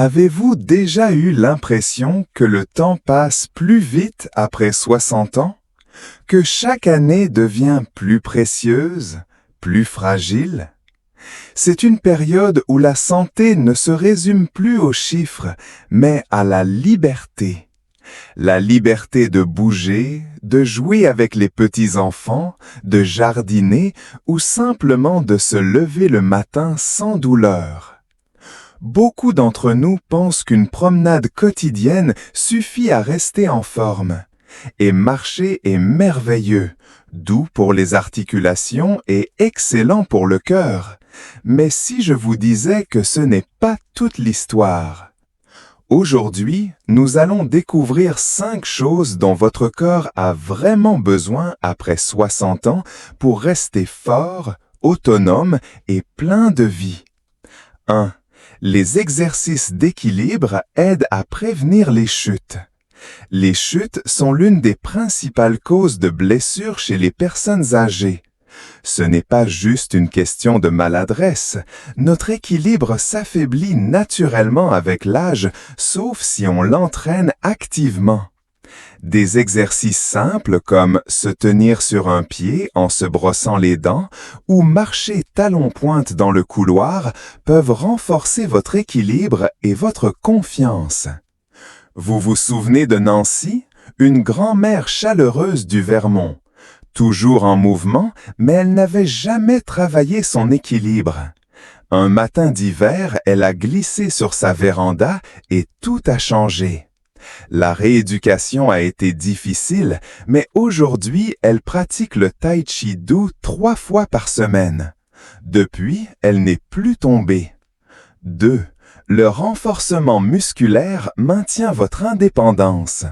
Avez-vous déjà eu l'impression que le temps passe plus vite après 60 ans? Que chaque année devient plus précieuse, plus fragile? C'est une période où la santé ne se résume plus aux chiffres, mais à la liberté. La liberté de bouger, de jouer avec les petits-enfants, de jardiner ou simplement de se lever le matin sans douleur. Beaucoup d'entre nous pensent qu'une promenade quotidienne suffit à rester en forme. Et marcher est merveilleux, doux pour les articulations et excellent pour le cœur. Mais si je vous disais que ce n'est pas toute l'histoire? Aujourd'hui, nous allons découvrir 5 choses dont votre corps a vraiment besoin après 60 ans pour rester fort, autonome et plein de vie. 1. Les exercices d'équilibre aident à prévenir les chutes. Les chutes sont l'une des principales causes de blessures chez les personnes âgées. Ce n'est pas juste une question de maladresse. Notre équilibre s'affaiblit naturellement avec l'âge, sauf si on l'entraîne activement. Des exercices simples comme se tenir sur un pied en se brossant les dents ou marcher talons-pointe dans le couloir peuvent renforcer votre équilibre et votre confiance. Vous vous souvenez de Nancy, une grand-mère chaleureuse du Vermont? Toujours en mouvement, mais elle n'avait jamais travaillé son équilibre. Un matin d'hiver, elle a glissé sur sa véranda et tout a changé. La rééducation a été difficile, mais aujourd'hui, elle pratique le tai chi doux 3 fois par semaine. Depuis, elle n'est plus tombée. 2. Le renforcement musculaire maintient votre indépendance.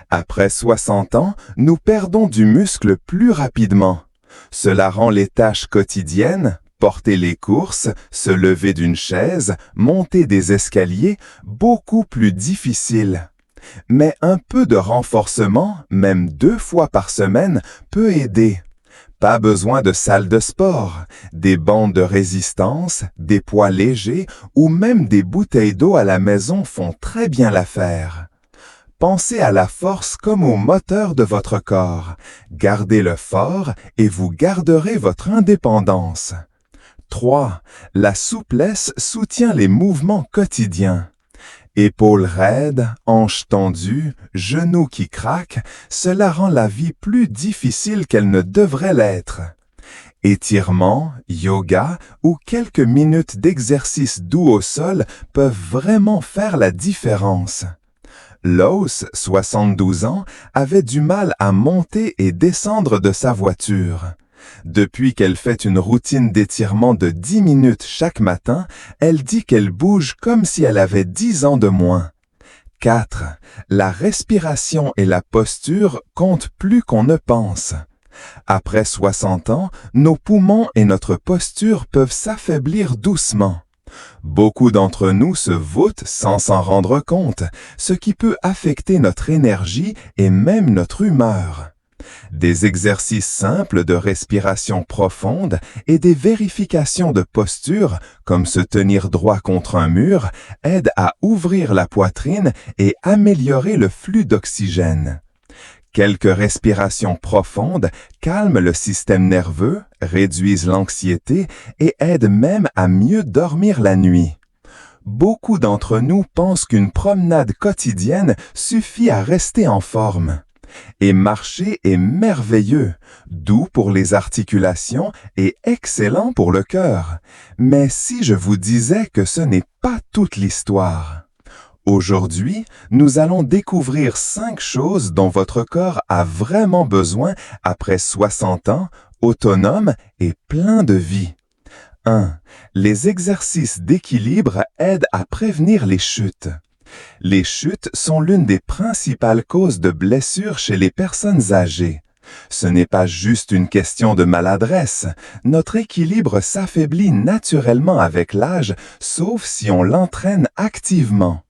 Après 60 ans, nous perdons du muscle plus rapidement. Cela rend les tâches quotidiennes, porter les courses, se lever d'une chaise, monter des escaliers, beaucoup plus difficiles. Mais un peu de renforcement, même 2 fois par semaine, peut aider. Pas besoin de salle de sport, des bandes de résistance, des poids légers ou même des bouteilles d'eau à la maison font très bien l'affaire. Pensez à la force comme au moteur de votre corps. Gardez-le fort et vous garderez votre indépendance. 3. La souplesse soutient les mouvements quotidiens. Épaules raides, hanches tendues, genoux qui craquent, cela rend la vie plus difficile qu'elle ne devrait l'être. Étirements, yoga ou quelques minutes d'exercice doux au sol peuvent vraiment faire la différence. Lois, 72 ans, avait du mal à monter et descendre de sa voiture. Depuis qu'elle fait une routine d'étirement de 10 minutes chaque matin, elle dit qu'elle bouge comme si elle avait 10 ans de moins. 4. La respiration et la posture comptent plus qu'on ne pense. Après 60 ans, nos poumons et notre posture peuvent s'affaiblir doucement. Beaucoup d'entre nous se voûtent sans s'en rendre compte, ce qui peut affecter notre énergie et même notre humeur. Des exercices simples de respiration profonde et des vérifications de posture, comme se tenir droit contre un mur, aident à ouvrir la poitrine et améliorer le flux d'oxygène. Quelques respirations profondes calment le système nerveux, réduisent l'anxiété et aident même à mieux dormir la nuit. Beaucoup d'entre nous pensent qu'une promenade quotidienne suffit à rester en forme. Et marcher est merveilleux, doux pour les articulations et excellent pour le cœur. Mais si je vous disais que ce n'est pas toute l'histoire? Aujourd'hui, nous allons découvrir 5 choses dont votre corps a vraiment besoin après 60 ans, autonome et plein de vie. 1. Les exercices d'équilibre aident à prévenir les chutes. Les chutes sont l'une des principales causes de blessures chez les personnes âgées. Ce n'est pas juste une question de maladresse. Notre équilibre s'affaiblit naturellement avec l'âge, sauf si on l'entraîne activement.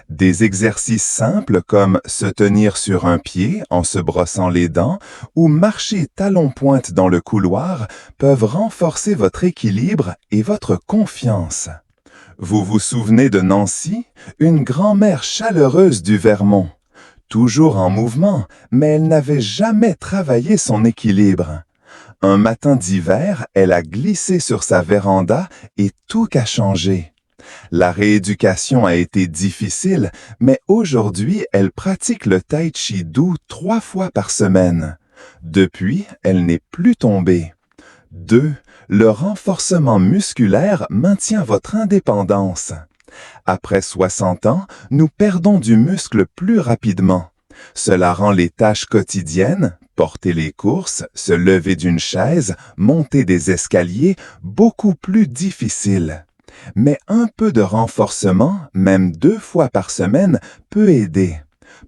Des exercices simples comme se tenir sur un pied en se brossant les dents ou marcher talons-pointe dans le couloir peuvent renforcer votre équilibre et votre confiance. Vous vous souvenez de Nancy, une grand-mère chaleureuse du Vermont, toujours en mouvement, mais elle n'avait jamais travaillé son équilibre. Un matin d'hiver, elle a glissé sur sa véranda et tout a changé. La rééducation a été difficile, mais aujourd'hui, elle pratique le tai chi doux 3 fois par semaine. Depuis, elle n'est plus tombée. 2. Le renforcement musculaire maintient votre indépendance. Après 60 ans, nous perdons du muscle plus rapidement. Cela rend les tâches quotidiennes, porter les courses, se lever d'une chaise, monter des escaliers, beaucoup plus difficiles. Mais un peu de renforcement, même 2 fois par semaine, peut aider.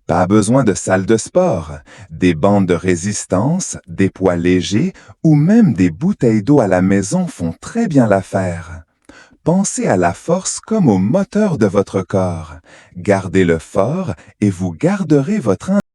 Pas besoin de salle de sport, des bandes de résistance, des poids légers ou même des bouteilles d'eau à la maison font très bien l'affaire. Pensez à la force comme au moteur de votre corps. Gardez-le fort et vous garderez votre